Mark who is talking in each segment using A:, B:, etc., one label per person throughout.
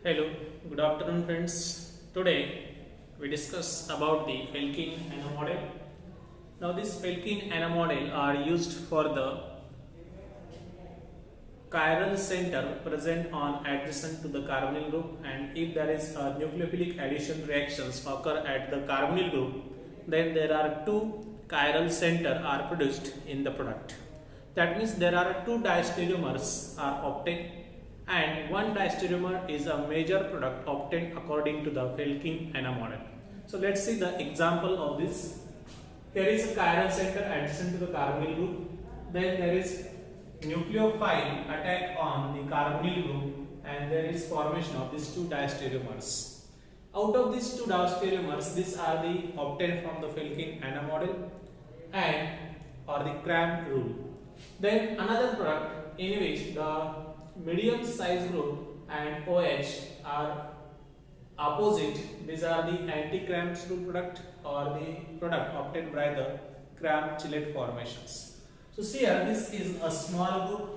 A: Hello, good afternoon friends. Today we discuss about the Felkin Anna model. Now this Felkin Anna model are used for the chiral center present on adjacent to the carbonyl group, and if there is a nucleophilic addition reactions occur at the carbonyl group, then there are two chiral center are produced in the product. That means there are two diastereomers are obtained and one diastereomer is a major product obtained according to the Felkin Anna model. So let's see the example of this. There is a chiral center adjacent to the carbonyl group. Then there is nucleophile attack on the carbonyl group and there is formation of these two diastereomers. Out of these two diastereomers, these are the obtained from the Felkin Anna model and or the Cram rule. Then another product in which the medium size group and OH are opposite. These are the anti-Cram's rule product or the product obtained by the Cram-Chillet formations. So see here, this is a small group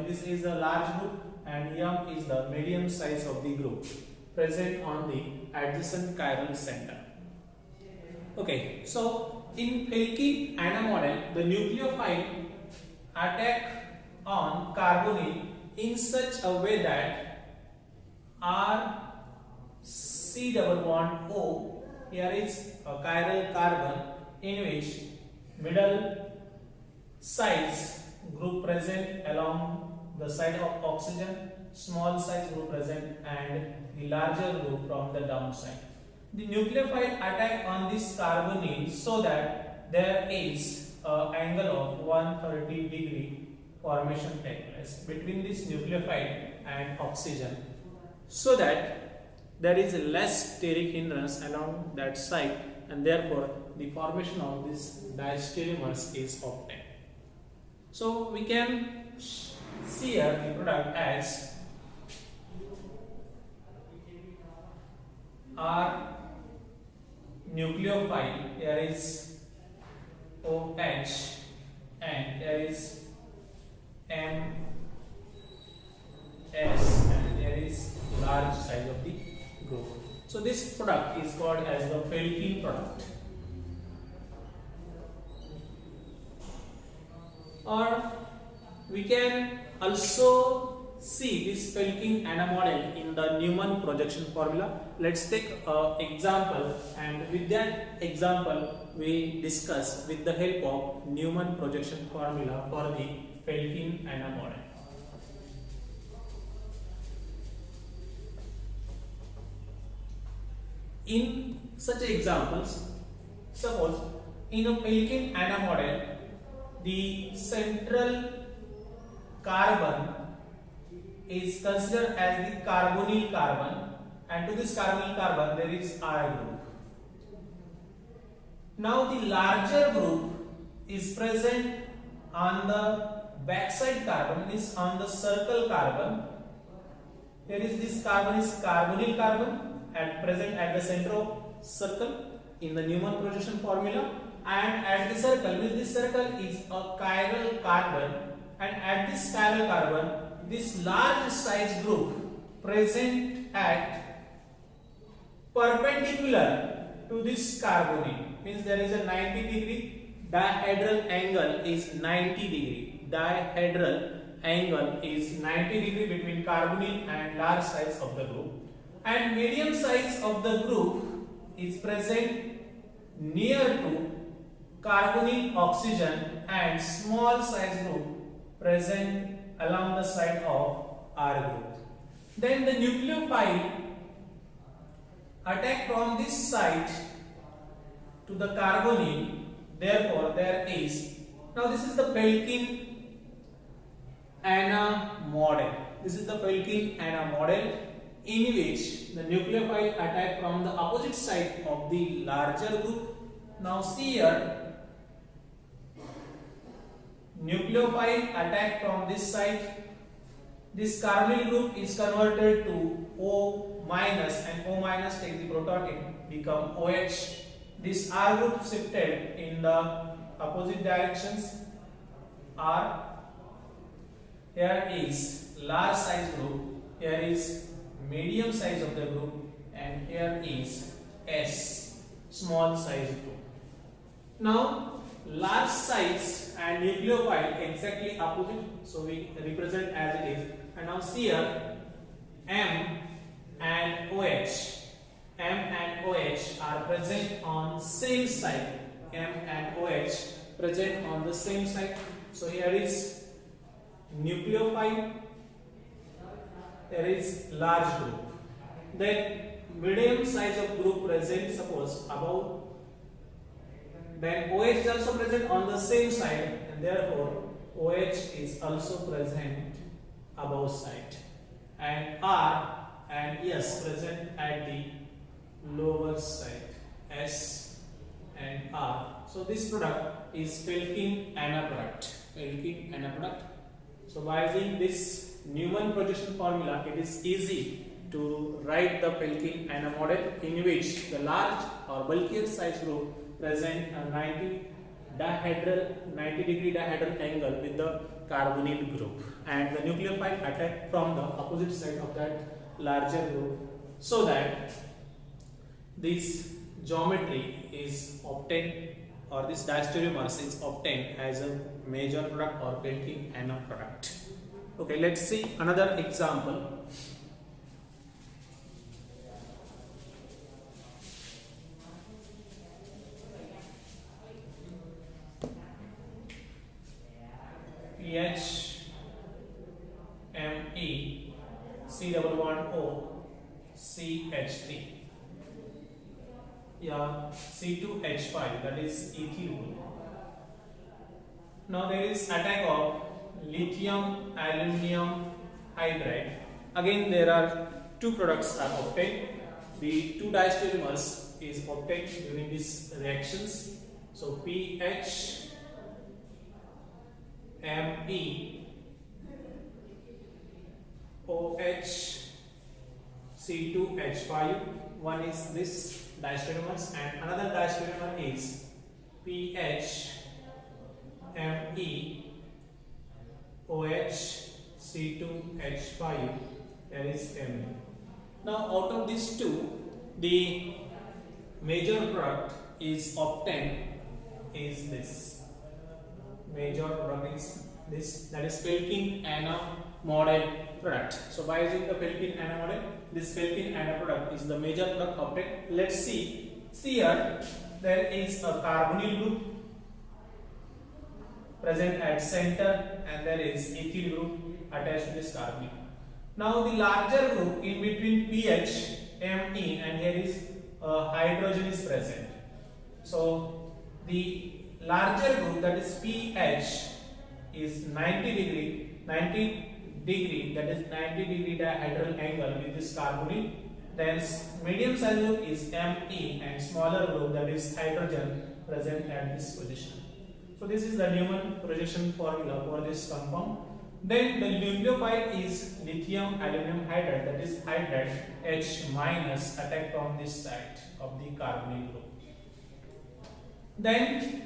A: this is a large group and M is the medium size of the group present on the adjacent chiral center. Okay, so in Felkin Anna model, the nucleophile attack on carbonyl in such a way that R C double bond O, here is a chiral carbon in which middle size group present along the side of oxygen, small size group present and the larger group from the downside. The nucleophile attack on this carbonyl so that there is an angle of 130-degree formation take place between this nucleophile and oxygen, so that there is less steric hindrance along that side and therefore the formation of this diastereomers is obtained. So we can see here the product as R nucleophile, here is OH and there is MS and there is large size of the group. So this product is called as the Felkin product. Or we can also see this Felkin Anna model in the Newman projection formula. Let's take an example, and with that example we discuss with the help of Newman projection formula for the Felkin Anna model. In such examples, suppose in a Felkin Anna model, the central carbon is considered as the carbonyl carbon, and to this carbonyl carbon there is R group. Now the larger group is present on the backside carbon, is on the circle carbon. Here is this carbon is carbonyl carbon and present at the center of circle in the Newman projection formula, and at the circle, means this circle is a chiral carbon, and at this chiral carbon this large size group present at perpendicular to this carbonyl, means there is a 90-degree dihedral angle is 90 degree. Dihedral angle is 90 degree between carbonyl and large size of the group, and medium size of the group is present near to carbonyl oxygen and small size group present along the side of R group. Then the nucleophile attack from this side to the carbonyl, therefore there is, now this is the Felkin Anna model. This is the Felkin Anna model in which the nucleophile attack from the opposite side of the larger group. Now see here, nucleophile attack from this side, this carbonyl group is converted to O minus and O minus take the proton, it become OH. This R group shifted in the opposite directions R. Here is large size group here is medium size of the group, and here is S, small size group. Now large size and nucleophile exactly opposite, so we represent as it is. And now see here M and OH are present on same side. M and OH present on the same side. So here is nucleophile, there is large group. Then medium size of group present, suppose above. Then OH is also present on the same side, and therefore OH is also present above side. And R and S present at the lower side, S and R. So this product is Felkin-Anna product. Felkin-Anna product. So by using this Newman projection formula, it is easy to write the Felkin-Anna model, in which the large or bulkier size group present a 90 degree dihedral angle with the carbonyl group, and the nucleophile attack from the opposite side of that larger group, so that this geometry is obtained, or this diastereomers is obtained as a major product or Felkin-Anna product. Okay, let's see another example. PH Me C double bond O CH3, yeah, C2H5, that is ethyl. Now there is attack of lithium aluminum hydride. Again there are two products are obtained. The two diastereomers is obtained during these reactions. So PH Me OH C2H5, one is this diastereomers, and another diastereomer is PH Me OH C2H5, there is Me. Now out of these two, the major product is obtained is this. Major product is this, that is Felkin-Anna model product. So by using the Felkin-Anna model, this Felkin-Anna product is the major product obtained. Let's see. See here, there is a carbonyl group present at center, and there is ethyl group attached to this carbonyl. Now the larger group in between PH Me, and here is hydrogen is present. So the larger group, that is PH, is 90 degree, that is 90 degree dihedral angle with this carbonyl. Then medium size group is Me, and smaller group, that is hydrogen, present at this position. So this is the Newman projection formula for this compound. Then the nucleophile is lithium aluminum hydride, that is hydride H minus attack from this side of the carbonyl group. Then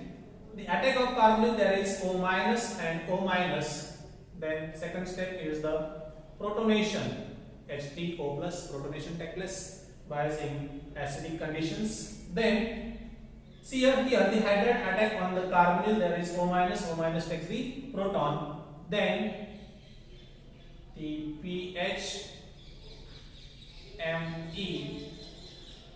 A: the attack of carbonyl, there is O minus and O minus. Then second step is the protonation, H3O plus, protonation takes place by using acidic conditions. Then see here the hydride attack on the carbonyl, there is O minus takes the proton. Then the PH Me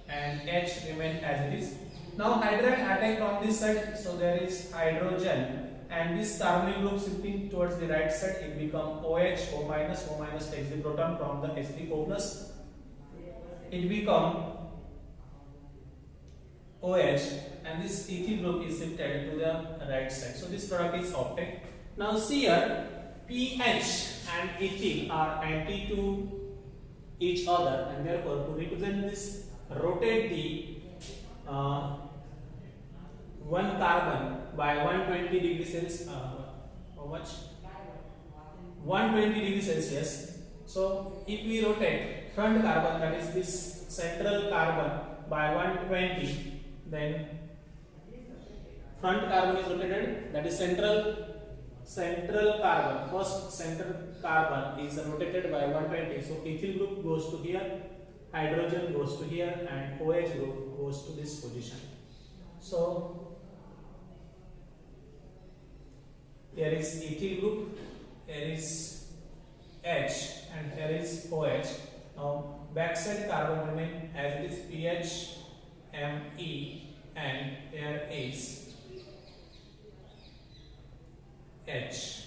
A: and H remain as it is. Now hydride attack from this side, so there is hydrogen, and this carbonyl group shifting towards the right side, it become OH, O minus takes the proton from the H3O plus, it become OH, and this ethyl group is shifted to the right side. So this product is obtained. Now see here, PH and ethyl are anti to each other, and therefore to represent this, rotate the one carbon by 120 degrees Celsius. How much? 120 degrees Celsius. So if we rotate front carbon, that is this central carbon, by 120, then front carbon is rotated, that is central central carbon, first central carbon is rotated by 120. So ethyl group goes to here, hydrogen goes to here, and OH group goes to this position. So here is ethyl group, here is H, and here is OH. Now backside carbon remain as it is PH, Me, and here is H.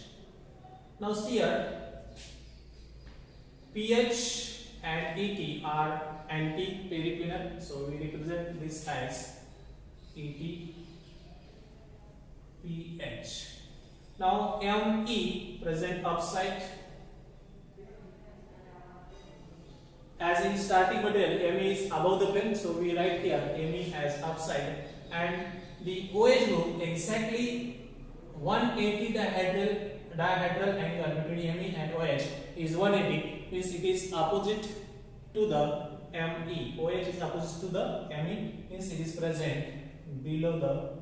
A: Now here PH and Et are anti-peripheral, so we represent this as Et, PH. Now Me present upside. As in starting material, Me is above the plane, so we write here Me as upside, and the OH group exactly 180 dihedral angle between Me and OH is 180, means it is opposite to the Me. OH is opposite to the Me, means it is present below the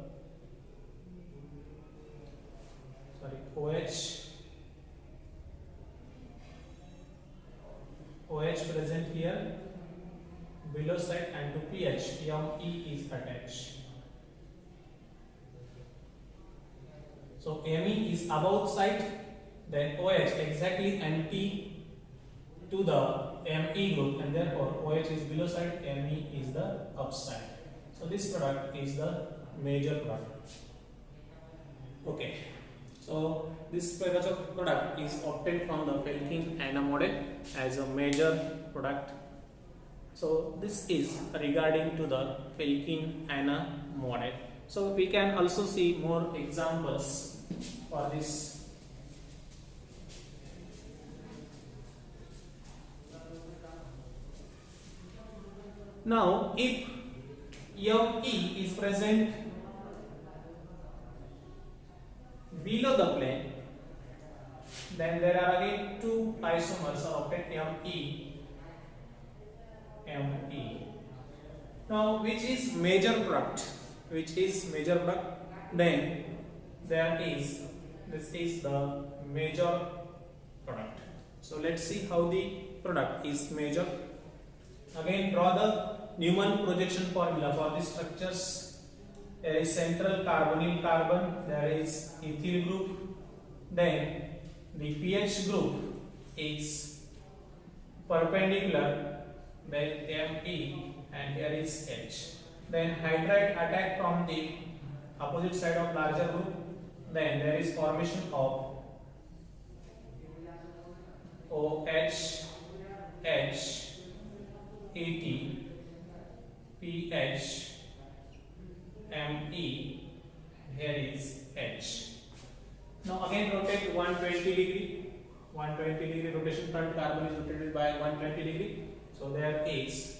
A: OH present here below side, and to PH Me is attached. So Me is above side, then OH exactly anti to the Me group, and therefore OH is below side, Me is the upside. So this product is the major product. Okay. So this product is obtained from the Felkin-Hanna model as a major product. So this is regarding to the Felkin-Hanna model. So we can also see more examples for this. Now if Me is present below the plane, then there are again two isomers are obtained, Me. Now which is major product? Then there is, this is the major product. So let's see how the product is major. Again draw the Newman projection formula for these structures. There is central carbonyl carbon, there is ethyl group, then the PH group is perpendicular, then Me, and here is H. Then hydride attack from the opposite side of larger group, then there is formation of OH, H, Et, PH, Me, here is H. Now again rotate 120 degree. 120 degree rotation, front carbon is rotated by 120 degree. So there is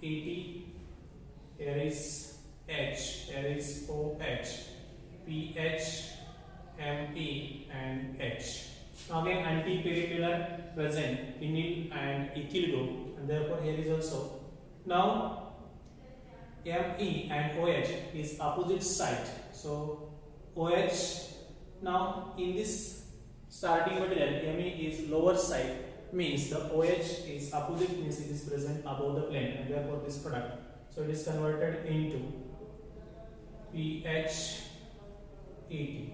A: Et, here is H, here is OH, PH, Me, and H. Now again anti-peripheral present, vinyl and ethyl group, and therefore here is also. Now Me and OH is opposite side, so OH, now in this starting material Me is lower side, means the OH is opposite, means it is present above the plane, and therefore this product, so it is converted into PH, Et.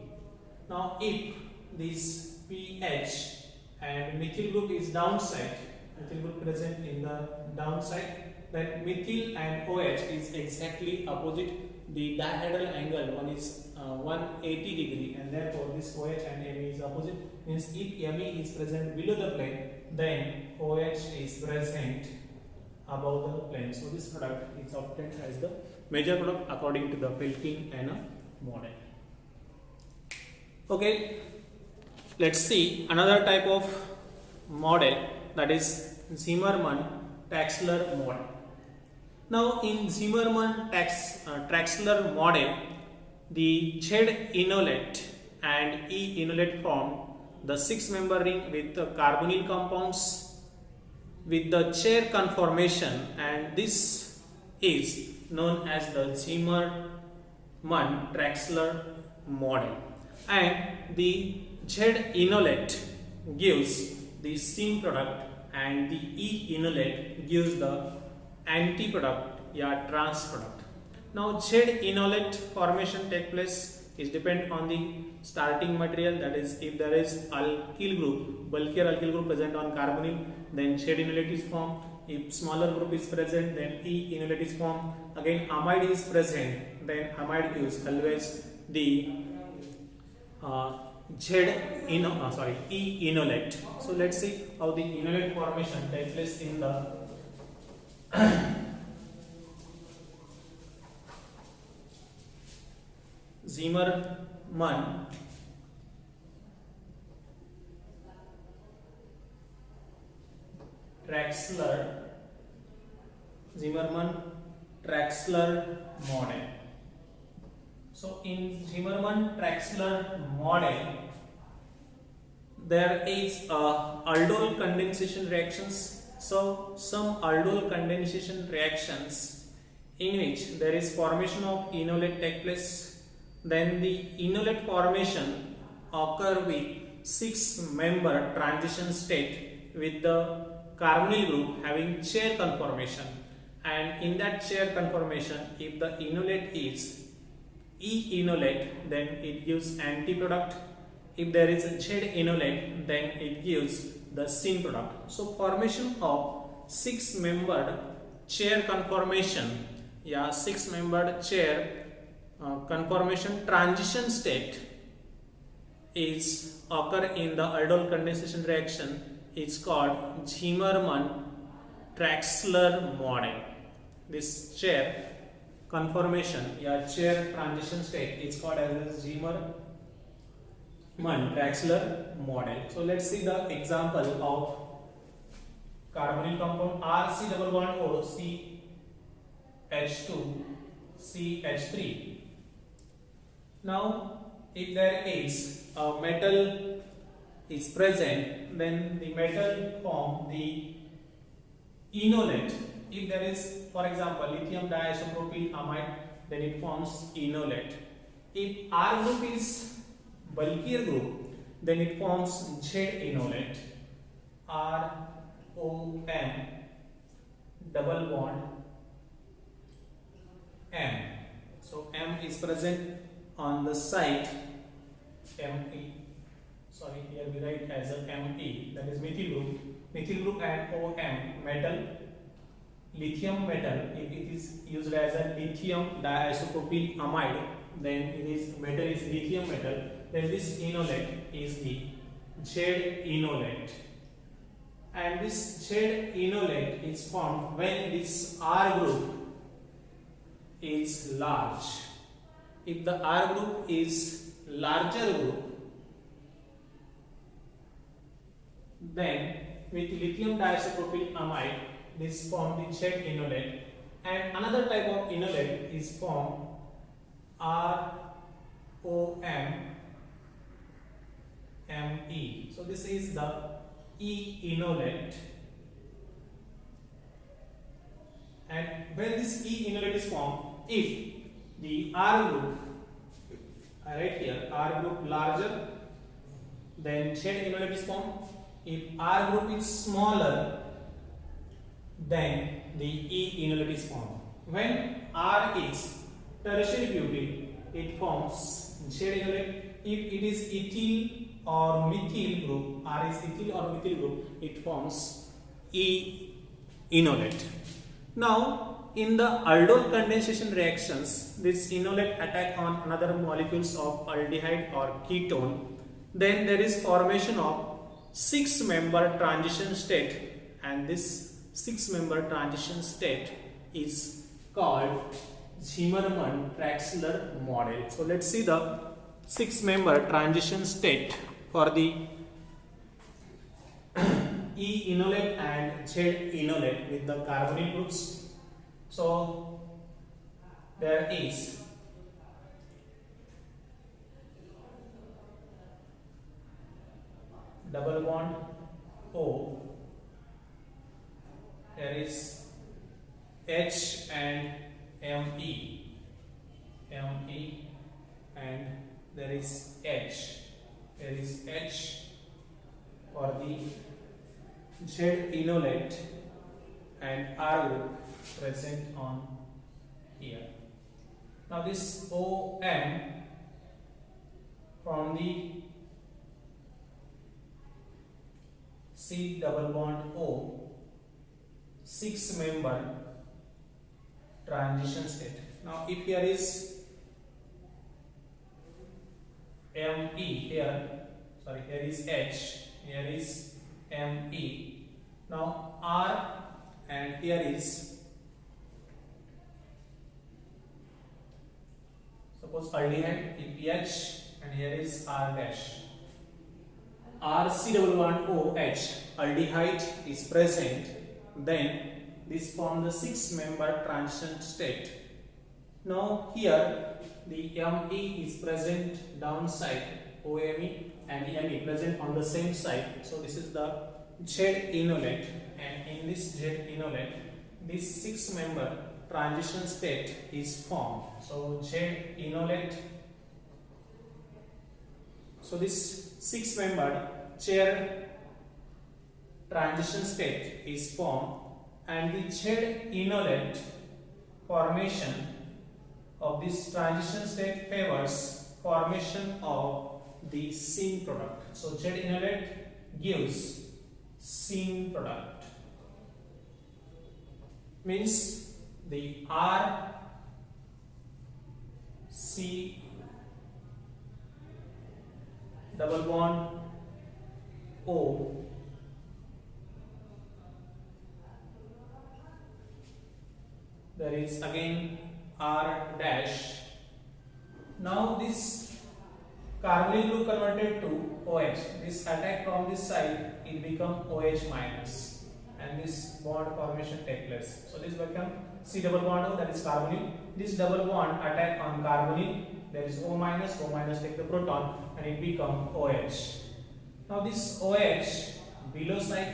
A: Now if this PH and methyl group is downside, methyl group present in the downside, then methyl and OH is exactly opposite. The dihedral angle one is 180 degree, and therefore this OH and Me is opposite, means if Me is present below the plane, then OH is present above the plane. So this product is obtained as the major product according to the Felkin-Hanna model. Okay, let's see another type of model, that is Zimmermann-Traxler model. Now in Zimmermann-Traxler model, the Z enolate and E enolate form the 6-member ring with the carbonyl compounds with the chair conformation, and this is known as the Zimmermann-Traxler model. and the Z enolate gives the syn product and the E enolate gives the anti product या trans product. Now Z enolate formation take place is depend on the starting material, that is if there is alkyl group, bulkier alkyl group present on carbonyl, then Z enolate is formed. If smaller group is present, then E enolate is formed. Again amide is present, then amide gives always the E enolate. So let's see how the enolate formation takes place in the Zimmermann Traxler model. So in Zimmermann-Traxler model, there is aldol condensation reactions. So some aldol condensation reactions in which there is formation of enolate take place. Then the enolate formation occur with 6-member transition state with the carbonyl group having chair conformation, and in that chair conformation, if the enolate is E enolate, then it gives anti-product. If there is a Z enolate, then it gives the syn product. So formation of 6-membered chair conformation, 6-membered chair conformation transition state is occur in the aldol condensation reaction. It's called Zimmermann-Traxler model. This chair conformation, chair transition state is called as Zimmermann-Traxler model. So let's see the example of carbonyl compound RC double bond O CH2 CH3. Now, if there is a metal is present, then the metal form the enolate. If there is, for example, lithium diisopropyl amide, then it forms enolate. If R group is bulkier group, then it forms Z enolate. ROM double bond M. So M is present on the site Me. Sorry, here we write as a Me, that is methyl group. Methyl group and OM metal, lithium metal. If it is used as a lithium diisopropyl amide, then it is metal is lithium metal. Then this enolate is the Z enolate, and this Z enolate is formed when this R group is large. If the R group is larger group, then with lithium diisopropyl amide, this form the Z enolate, and another type of enolate is formed ROM Me. So this is the E enolate, and when this E enolate is formed, if the R group, I write here R group larger, then Z enolate is formed. If R group is smaller, then the E enolate is formed. When R is tertiary butyl, it forms Z enolate. If it is ethyl or methyl group, R is ethyl or methyl group, it forms E enolate. Now, in the aldol condensation reactions, this enolate attack on another molecules of aldehyde or ketone. Then there is formation of 6-member transition state, and this 6-member transition state is called Zimmermann-Traxler model. So let's see the 6-member transition state for the E enolate and Z enolate with the carbonyl groups. So there is double bond O, there is H and Me, and there is H. Z enolate and R group present on here. Now this OM from the C double bond O 6-member transition state. Now if here is Me here, sorry, here is H, here is Me. Now R and here is, suppose aldehyde PH and here is R dash. RC double bond OH aldehyde is present, then this form the 6-member transition state. Now here the Me is present downside, OMe and Me present on the same side. So this is the Z enolate, and in this Z enolate, this 6-member transition state is formed. So Z enolate. So this 6-member chair transition state is formed, and the Z enolate formation of this transition state favors formation of the syn product. So Z enolate gives syn product, means the R C double bond O there is again R dash. Now this carbonyl group converted to OH. This attack from this side, it become OH minus, and this bond formation take place. So this become C double bond O, that is carbonyl. This double bond attack on carbonyl, there is O minus take the proton, and it become OH. Now this OH below side,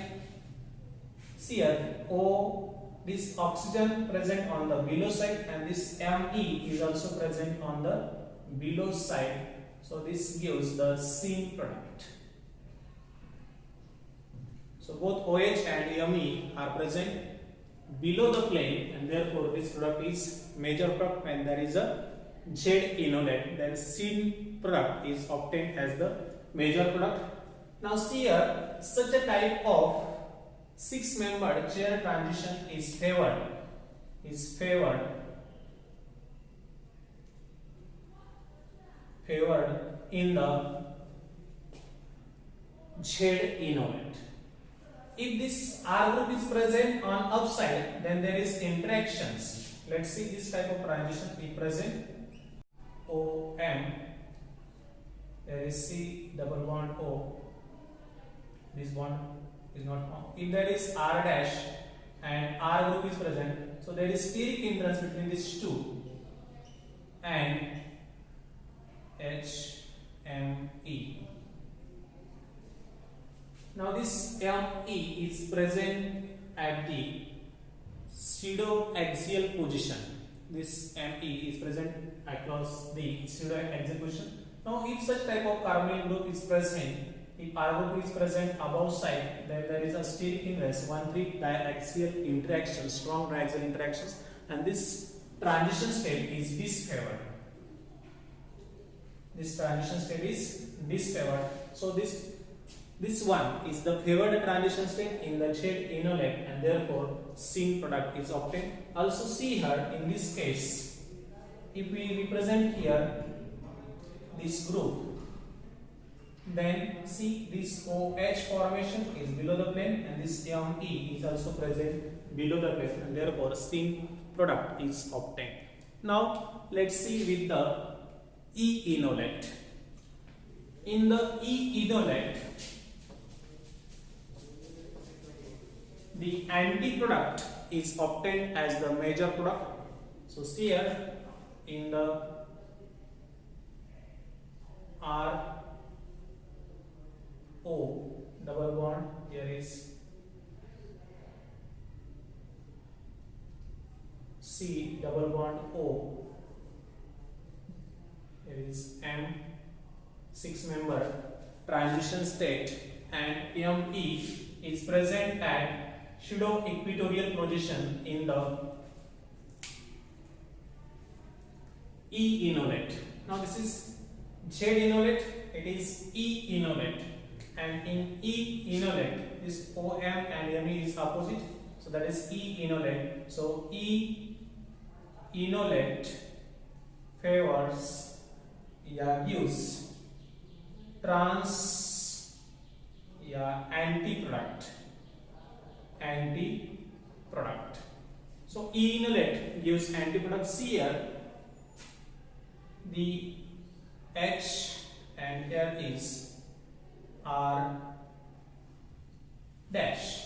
A: see here O, this oxygen present on the below side, and this Me is also present on the below side. So this gives the syn product. So both OH and Me are present below the plane, and therefore this product is major product. When there is a Z enolate, then syn product is obtained as the major product. Now see here, such a type of 6-member chair transition is favored in the Z enolate. If this R group is present on upside, then there is interactions. Let's see this type of transition is present. OM, there is C double bond O, this bond is not formed. If there is R dash and R group is present, so there is steric hindrance between these two, and HME. Now this Me is present at the pseudo-axial position. This Me is present across the pseudo-axial position. Now if such type of carbonyl group is present, if R group is present above side, then there is a steric hindrance, 1,3 diaxial interactions, strong diaxial interactions, and this transition state is disfavored. This transition state is disfavored. So this one is the favored transition state in the Z enolate, and therefore syn product is obtained. Also see here in this case, if we represent here this group, then see this OH formation is below the plane, and this Me is also present below the plane, and therefore syn product is obtained. Now let's see with the E enolate. In the E enolate, the anti-product is obtained as the major product. So see here in the R O double bond, here is C double bond O, here is M, 6-member transition state, and Me is present at pseudo equatorial position in the E enolate. Now this is Z enolate, it is E enolate, and in E enolate this OM and ME is opposite, so that is E enolate. So E enolate favors gives trans anti-product. So E enolate gives anti-product. Here the H and here is R dash.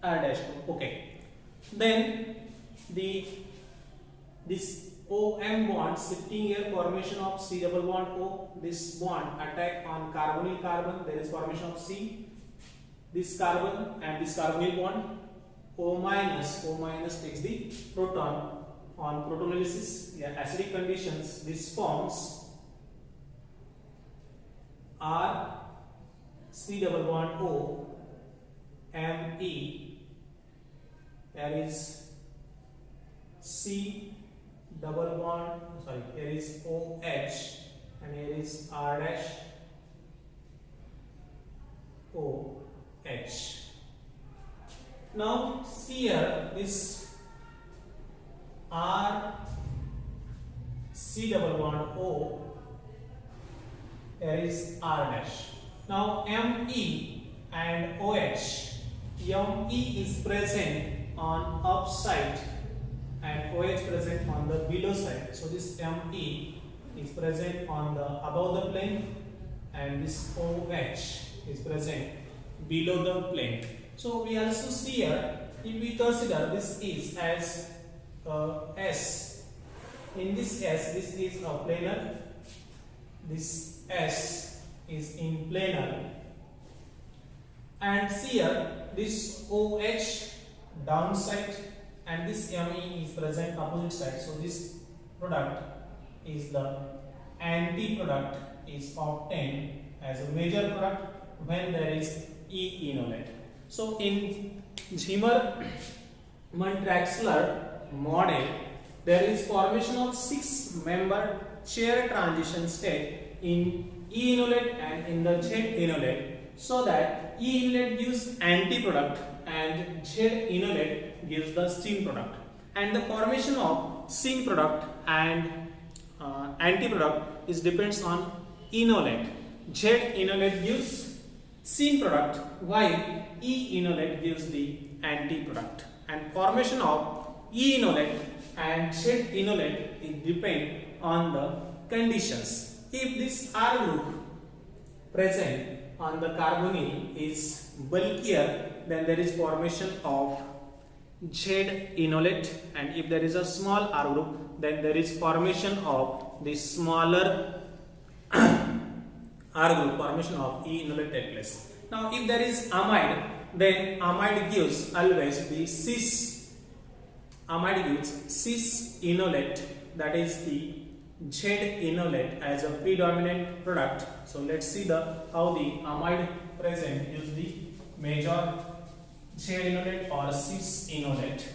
A: Okay. Then this OM bond sitting here, formation of C double bond O. This bond attack on carbonyl carbon. There is formation of C. This carbon and this carbonyl bond. O minus takes the proton. On protonalysis, acidic conditions, this forms R C double bond O M E. There is C double bond. Here is OH and here is R dash OH. Now see here this R C double bond O, here is R dash. Now ME and OH, ME is present on up side and OH present on the below side. So this ME is present on the above the plane and this OH is present below the plane. So we also see here, if we consider this is as S. In this S, this is a planar. This S is in planar. And here, this OH downside and this ME is present opposite side. So this product is the anti-product is obtained as a major product when there is E enolate. So in Zimmermann-Traxler model, there is formation of 6-member chair transition state in E enolate and in the Z enolate, so that E enolate gives anti-product and Z enolate gives the syn product, and the formation of syn product and anti-product is depends on enolate. Z enolate gives syn product while E enolate gives the anti-product, and formation of E enolate and Z enolate it depend on the conditions. If this R group present on the carbonyl is bulkier, then there is formation of Z enolate, and if there is a small R group, then there is formation of the smaller R group, formation of E enolate take place. Now if there is amide, then amide gives always the cis. Amide gives cis enolate, that is the Z enolate as a predominant product. So let's see how the amide present use the major Z enolate or cis enolate.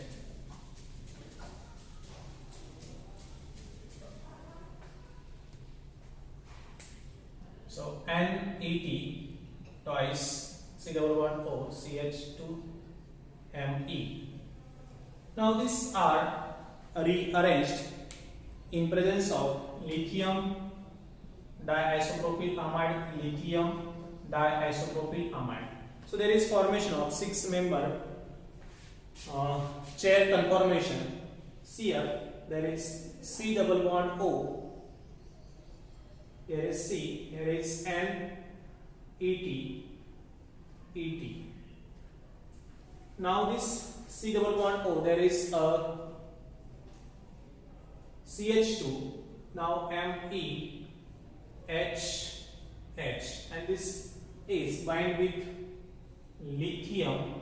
A: So NAT twice C double bond O CH2ME. Now these are rearranged in presence of lithium diisopropyl amide, lithium diisopropyl amide. So there is formation of 6-member chair conformation. Here there is C double bond O. Here is C. Here is N, ET, ET. Now this C double bond O, there is a CH2. Now Me, H, H, and this is bind with lithium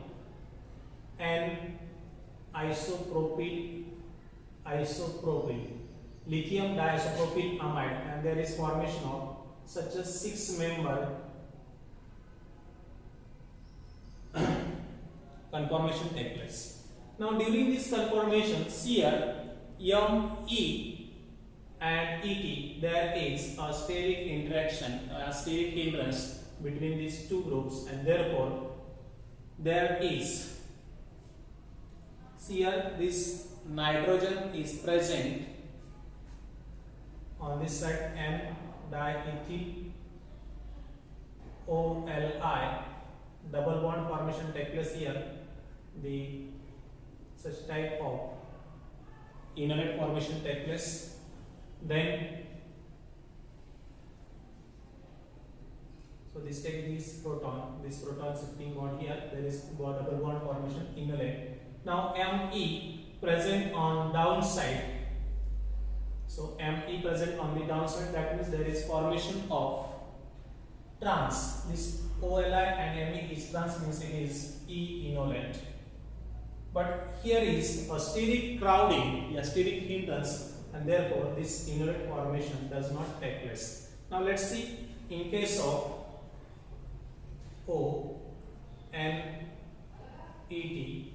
A: and isopropyl, lithium diisopropyl amide, and there is formation of such a 6-member conformation take place. Now during this conformation, here ME and ET, there is a steric interaction, a steric hindrance between these two groups, and therefore there is here this nitrogen is present on this side, N diethyl OLI, double bond formation take place here. The such type of enolate formation take place. Then so this take this proton shifting bond here, there is double bond formation enolate. Now Me present on downside, so Me present on the downside, that means there is formation of trans. This OLI and Me is trans, means it is E enolate. But here is a steric crowding, a steric hindrance, and therefore this enolate formation does not take place. Now let's see in case of O N ET,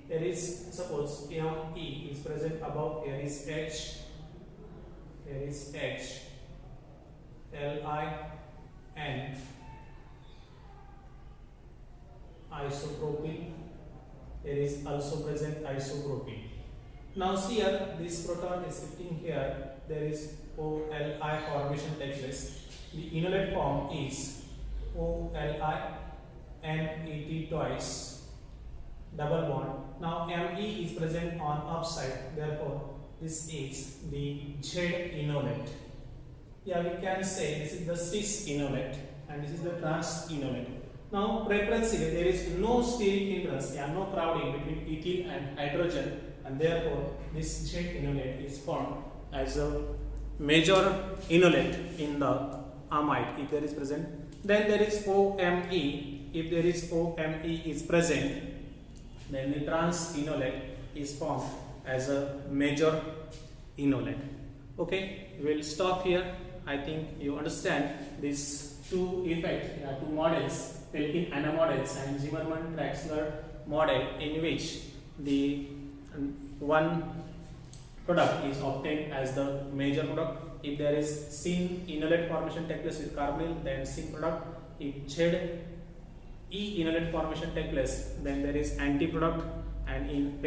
A: there is, suppose Me is present above, here is H, Li N isopropyl, there is also present isopropyl. Now see here, this proton is sitting here, there is OLI formation takes place. The enolate form is OLI NET twice, double bond. Now Me is present on upside, therefore this is the Z enolate. Yeah, we can say this is the cis enolate and this is the trans enolate. Now preferentially there is no steric hindrance, no crowding between ethyl and hydrogen, and therefore this Z enolate is formed as a major enolate in the amide if there is present. Then there is OME. If there is OME is present, then the trans enolate is formed as a major enolate. Okay, we will stop here. I think you understand these two effects, two models, Pelkin-Anna models and Zimmermann-Traxler model, in which the one product is obtained as the major product. If there is syn enolate formation take place with carbonyl, then syn product. If Z E enolate formation take place, then there is anti product. And in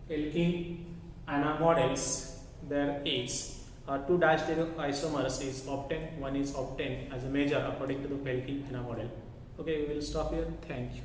A: Pelkin-Anna models, there is two diastereoisomers is obtained. One is obtained as a major according to the Pelkin-Anna model. Okay, we will stop here. Thank you.